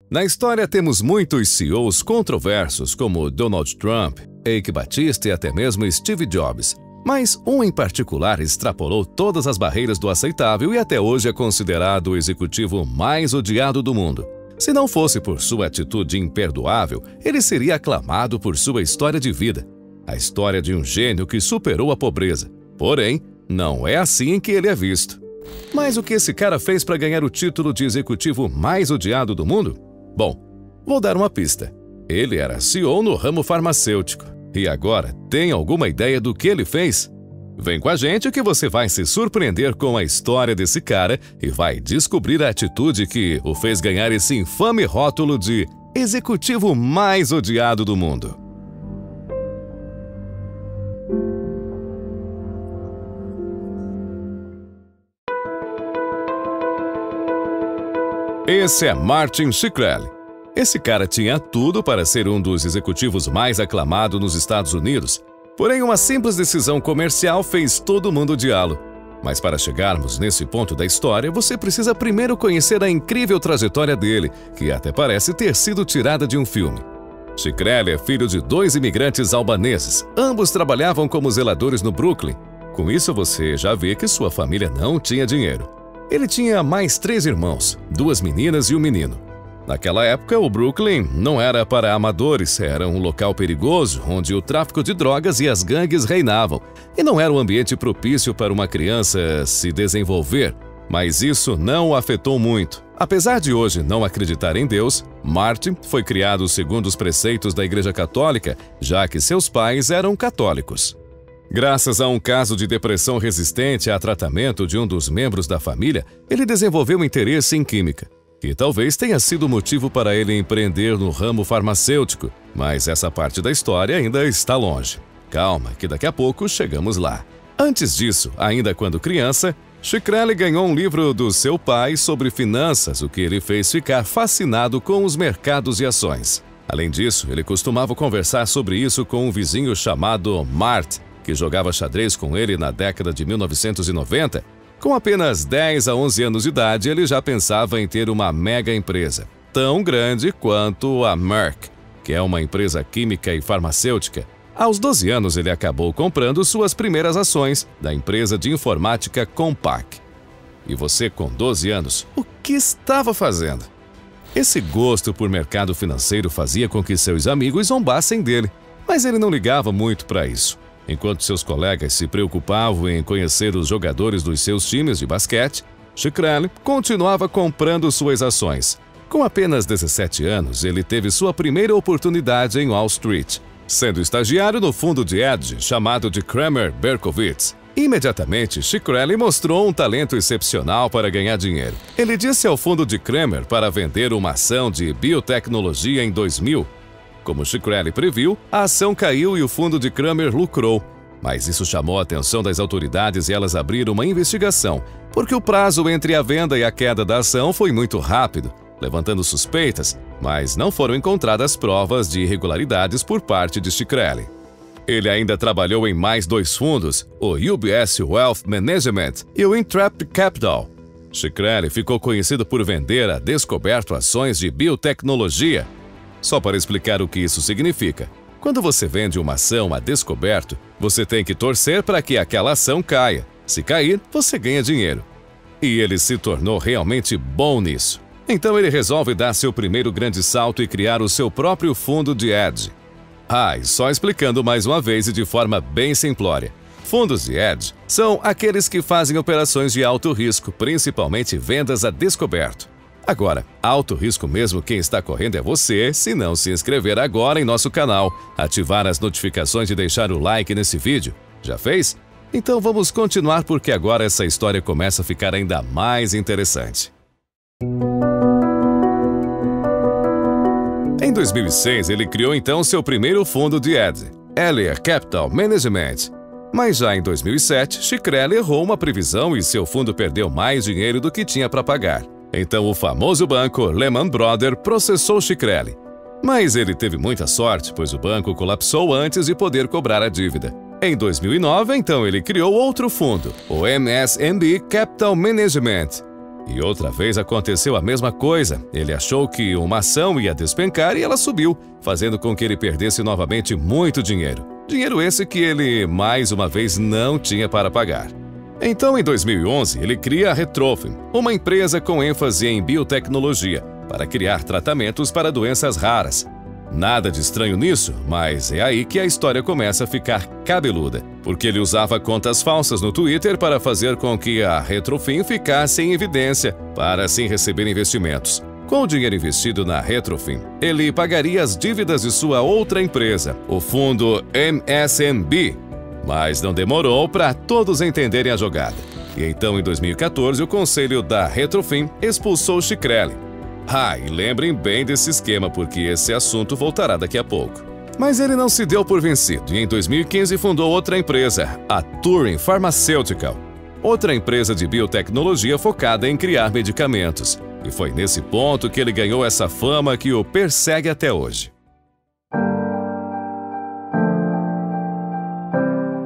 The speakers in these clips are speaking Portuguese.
Na história temos muitos CEOs controversos como Donald Trump, Eike Batista e até mesmo Steve Jobs. Mas um em particular extrapolou todas as barreiras do aceitável e até hoje é considerado o executivo mais odiado do mundo. Se não fosse por sua atitude imperdoável, ele seria aclamado por sua história de vida. A história de um gênio que superou a pobreza. Porém, não é assim que ele é visto. Mas o que esse cara fez para ganhar o título de executivo mais odiado do mundo? Bom, vou dar uma pista. Ele era CEO no ramo farmacêutico. E agora, tem alguma ideia do que ele fez? Vem com a gente que você vai se surpreender com a história desse cara e vai descobrir a atitude que o fez ganhar esse infame rótulo de executivo mais odiado do mundo. Esse é Martin Shkreli. Esse cara tinha tudo para ser um dos executivos mais aclamados nos Estados Unidos. Porém, uma simples decisão comercial fez todo mundo odiá-lo. Mas para chegarmos nesse ponto da história, você precisa primeiro conhecer a incrível trajetória dele, que até parece ter sido tirada de um filme. Shkreli é filho de 2 imigrantes albaneses. Ambos trabalhavam como zeladores no Brooklyn. Com isso, você já vê que sua família não tinha dinheiro. Ele tinha mais 3 irmãos, 2 meninas e um menino. Naquela época, o Brooklyn não era para amadores, era um local perigoso, onde o tráfico de drogas e as gangues reinavam, e não era um ambiente propício para uma criança se desenvolver, mas isso não o afetou muito. Apesar de hoje não acreditar em Deus, Martin foi criado segundo os preceitos da Igreja Católica, já que seus pais eram católicos. Graças a um caso de depressão resistente a tratamento de um dos membros da família, ele desenvolveu um interesse em química. E talvez tenha sido o motivo para ele empreender no ramo farmacêutico, mas essa parte da história ainda está longe. Calma, que daqui a pouco chegamos lá. Antes disso, ainda quando criança, Shkreli ganhou um livro do seu pai sobre finanças, o que ele fez ficar fascinado com os mercados de ações. Além disso, ele costumava conversar sobre isso com um vizinho chamado Mart, que jogava xadrez com ele na década de 1990, com apenas 10 a 11 anos de idade, ele já pensava em ter uma mega empresa, tão grande quanto a Merck, que é uma empresa química e farmacêutica. Aos 12 anos, ele acabou comprando suas primeiras ações da empresa de informática Compaq. E você, com 12 anos, o que estava fazendo? Esse gosto por mercado financeiro fazia com que seus amigos zombassem dele, mas ele não ligava muito para isso. Enquanto seus colegas se preocupavam em conhecer os jogadores dos seus times de basquete, Shkreli continuava comprando suas ações. Com apenas 17 anos, ele teve sua primeira oportunidade em Wall Street, sendo estagiário no fundo de hedge chamado de Kramer Berkowitz. Imediatamente, Shkreli mostrou um talento excepcional para ganhar dinheiro. Ele disse ao fundo de Kramer para vender uma ação de biotecnologia em 2000. Como Shkreli previu, a ação caiu e o fundo de Kramer lucrou. Mas isso chamou a atenção das autoridades e elas abriram uma investigação, porque o prazo entre a venda e a queda da ação foi muito rápido, levantando suspeitas, mas não foram encontradas provas de irregularidades por parte de Shkreli. Ele ainda trabalhou em mais 2 fundos, o UBS Wealth Management e o Intrepid Capital. Shkreli ficou conhecido por vender a descoberto ações de biotecnologia. Só para explicar o que isso significa, quando você vende uma ação a descoberto, você tem que torcer para que aquela ação caia. Se cair, você ganha dinheiro. E ele se tornou realmente bom nisso. Então ele resolve dar seu primeiro grande salto e criar o seu próprio fundo de hedge. E só explicando mais uma vez e de forma bem simplória. Fundos de hedge são aqueles que fazem operações de alto risco, principalmente vendas a descoberto. Agora, alto risco mesmo quem está correndo é você, se não se inscrever agora em nosso canal, ativar as notificações e deixar o like nesse vídeo. Já fez? Então vamos continuar porque agora essa história começa a ficar ainda mais interessante. Em 2006, ele criou então seu primeiro fundo de hedge, Allier Capital Management. Mas já em 2007, Shkreli errou uma previsão e seu fundo perdeu mais dinheiro do que tinha para pagar. Então o famoso banco Lehman Brothers processou Shkreli. Mas ele teve muita sorte, pois o banco colapsou antes de poder cobrar a dívida. Em 2009, então ele criou outro fundo, o MSNB Capital Management. E outra vez aconteceu a mesma coisa. Ele achou que uma ação ia despencar e ela subiu, fazendo com que ele perdesse novamente muito dinheiro. Dinheiro esse que ele, mais uma vez, não tinha para pagar. Então, em 2011, ele cria a Retrophin, uma empresa com ênfase em biotecnologia, para criar tratamentos para doenças raras. Nada de estranho nisso, mas é aí que a história começa a ficar cabeluda, porque ele usava contas falsas no Twitter para fazer com que a Retrophin ficasse em evidência, para assim receber investimentos. Com o dinheiro investido na Retrophin, ele pagaria as dívidas de sua outra empresa, o fundo MSMB, mas não demorou para todos entenderem a jogada. E então, em 2014, o conselho da Retrophin expulsou Shkreli. E lembrem bem desse esquema, porque esse assunto voltará daqui a pouco. Mas ele não se deu por vencido e em 2015 fundou outra empresa, a Turing Pharmaceutical, outra empresa de biotecnologia focada em criar medicamentos. E foi nesse ponto que ele ganhou essa fama que o persegue até hoje.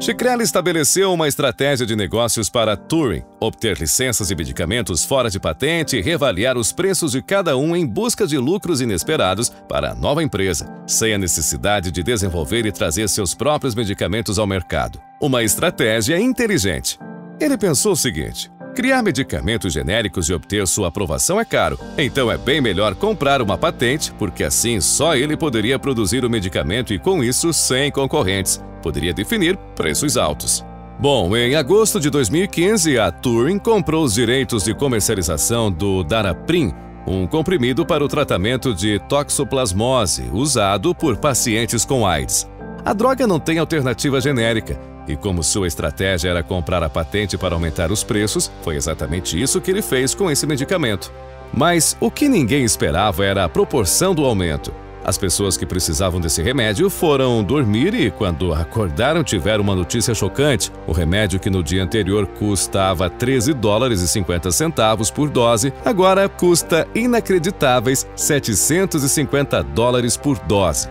Shkreli estabeleceu uma estratégia de negócios para Turing, obter licenças de medicamentos fora de patente e reavaliar os preços de cada um em busca de lucros inesperados para a nova empresa, sem a necessidade de desenvolver e trazer seus próprios medicamentos ao mercado. Uma estratégia inteligente. Ele pensou o seguinte: criar medicamentos genéricos e obter sua aprovação é caro, então é bem melhor comprar uma patente, porque assim só ele poderia produzir o medicamento e com isso sem concorrentes. Poderia definir preços altos. Bom, em agosto de 2015, a Turing comprou os direitos de comercialização do Daraprim, um comprimido para o tratamento de toxoplasmose, usado por pacientes com AIDS. A droga não tem alternativa genérica, e como sua estratégia era comprar a patente para aumentar os preços, foi exatamente isso que ele fez com esse medicamento. Mas o que ninguém esperava era a proporção do aumento. As pessoas que precisavam desse remédio foram dormir e, quando acordaram, tiveram uma notícia chocante. O remédio, que no dia anterior custava $13,50 por dose, agora custa inacreditáveis $750 por dose.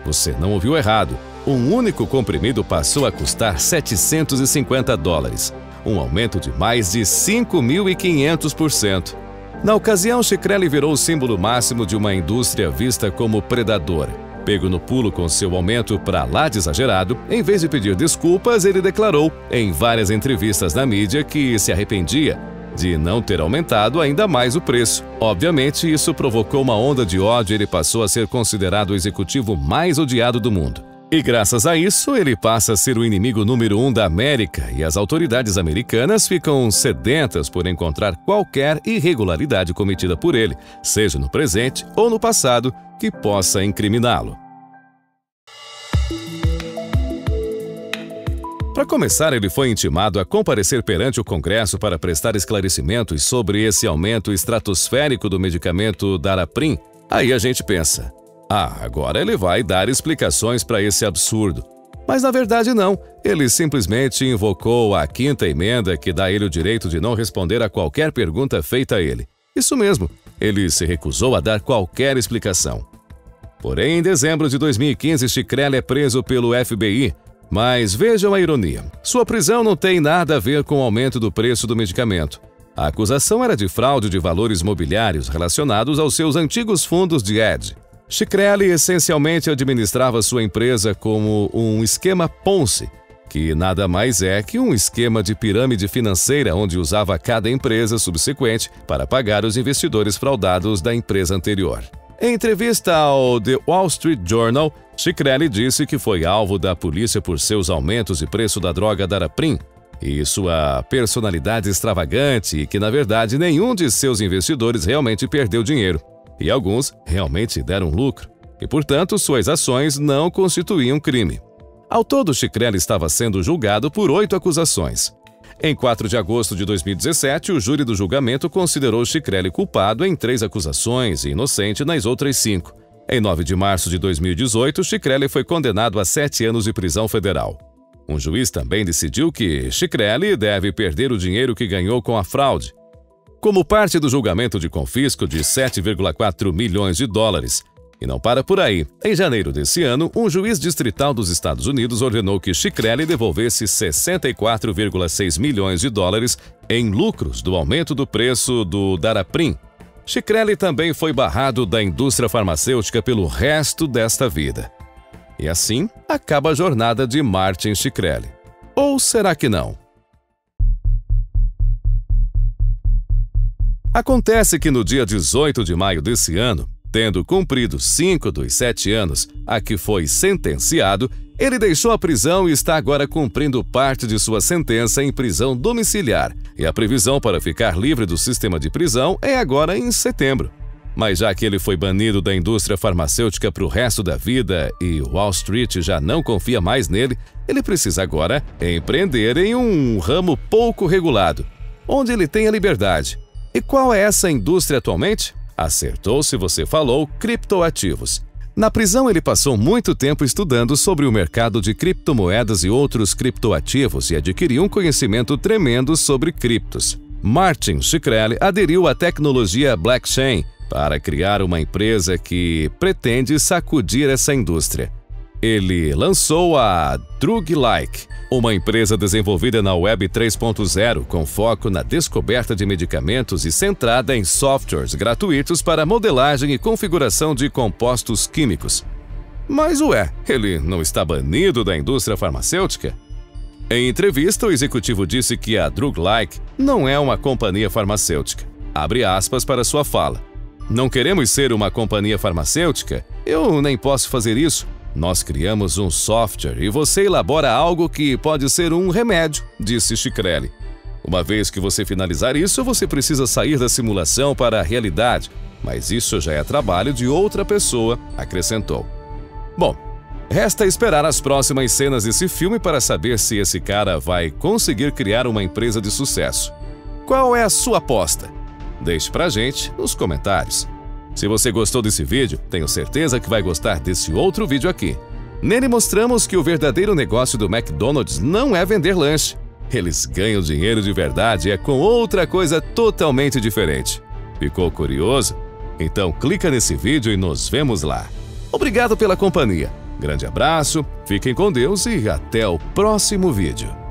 Você não ouviu errado. Um único comprimido passou a custar $750, um aumento de mais de 5.500%. Na ocasião, Shkreli virou o símbolo máximo de uma indústria vista como predadora. Pego no pulo com seu aumento para lá de exagerado, em vez de pedir desculpas, ele declarou, em várias entrevistas na mídia, que se arrependia de não ter aumentado ainda mais o preço. Obviamente, isso provocou uma onda de ódio e ele passou a ser considerado o executivo mais odiado do mundo. E graças a isso, ele passa a ser o inimigo número 1 da América e as autoridades americanas ficam sedentas por encontrar qualquer irregularidade cometida por ele, seja no presente ou no passado, que possa incriminá-lo. Para começar, ele foi intimado a comparecer perante o Congresso para prestar esclarecimentos sobre esse aumento estratosférico do medicamento Daraprim. Aí a gente pensa: agora ele vai dar explicações para esse absurdo. Mas na verdade não, ele simplesmente invocou a 5ª emenda que dá a ele o direito de não responder a qualquer pergunta feita a ele. Isso mesmo, ele se recusou a dar qualquer explicação. Porém, em dezembro de 2015, Shkreli é preso pelo FBI. Mas vejam a ironia, sua prisão não tem nada a ver com o aumento do preço do medicamento. A acusação era de fraude de valores mobiliários relacionados aos seus antigos fundos de hedge. Shkreli essencialmente administrava sua empresa como um esquema Ponzi, que nada mais é que um esquema de pirâmide financeira onde usava cada empresa subsequente para pagar os investidores fraudados da empresa anterior. Em entrevista ao The Wall Street Journal, Shkreli disse que foi alvo da polícia por seus aumentos de preço da droga Daraprim e sua personalidade extravagante e que, na verdade, nenhum de seus investidores realmente perdeu dinheiro. E alguns realmente deram lucro, e, portanto, suas ações não constituíam crime. Ao todo, Shkreli estava sendo julgado por 8 acusações. Em 4 de agosto de 2017, o júri do julgamento considerou Shkreli culpado em 3 acusações e inocente nas outras 5. Em 9 de março de 2018, Shkreli foi condenado a 7 anos de prisão federal. Um juiz também decidiu que Shkreli deve perder o dinheiro que ganhou com a fraude. Como parte do julgamento de confisco de $7,4 milhões, E não para por aí. Em janeiro desse ano, um juiz distrital dos Estados Unidos ordenou que Shkreli devolvesse 64,6 milhões de dólares em lucros do aumento do preço do Daraprim. Shkreli também foi barrado da indústria farmacêutica pelo resto desta vida. E assim, acaba a jornada de Martin Shkreli. Ou será que não? Acontece que no dia 18 de maio desse ano, tendo cumprido 5 dos 7 anos a que foi sentenciado, ele deixou a prisão e está agora cumprindo parte de sua sentença em prisão domiciliar. E a previsão para ficar livre do sistema de prisão é agora em setembro. Mas já que ele foi banido da indústria farmacêutica para o resto da vida e Wall Street já não confia mais nele, ele precisa agora empreender em um ramo pouco regulado, onde ele tenha liberdade. E qual é essa indústria atualmente? Acertou se você falou criptoativos. Na prisão ele passou muito tempo estudando sobre o mercado de criptomoedas e outros criptoativos e adquiriu um conhecimento tremendo sobre criptos. Martin Shkreli aderiu à tecnologia blockchain para criar uma empresa que pretende sacudir essa indústria. Ele lançou a Drug-like, uma empresa desenvolvida na Web 3.0 com foco na descoberta de medicamentos e centrada em softwares gratuitos para modelagem e configuração de compostos químicos. Mas ele não está banido da indústria farmacêutica? Em entrevista, o executivo disse que a Drug-like não é uma companhia farmacêutica. Abre aspas para sua fala. Não queremos ser uma companhia farmacêutica? Eu nem posso fazer isso. Nós criamos um software e você elabora algo que pode ser um remédio, disse Shkreli. Uma vez que você finalizar isso, você precisa sair da simulação para a realidade, mas isso já é trabalho de outra pessoa, acrescentou. Bom, resta esperar as próximas cenas desse filme para saber se esse cara vai conseguir criar uma empresa de sucesso. Qual é a sua aposta? Deixe pra gente nos comentários. Se você gostou desse vídeo, tenho certeza que vai gostar desse outro vídeo aqui. Nele mostramos que o verdadeiro negócio do McDonald's não é vender lanche. Eles ganham dinheiro de verdade e é com outra coisa totalmente diferente. Ficou curioso? Então clica nesse vídeo e nos vemos lá. Obrigado pela companhia. Grande abraço, fiquem com Deus e até o próximo vídeo.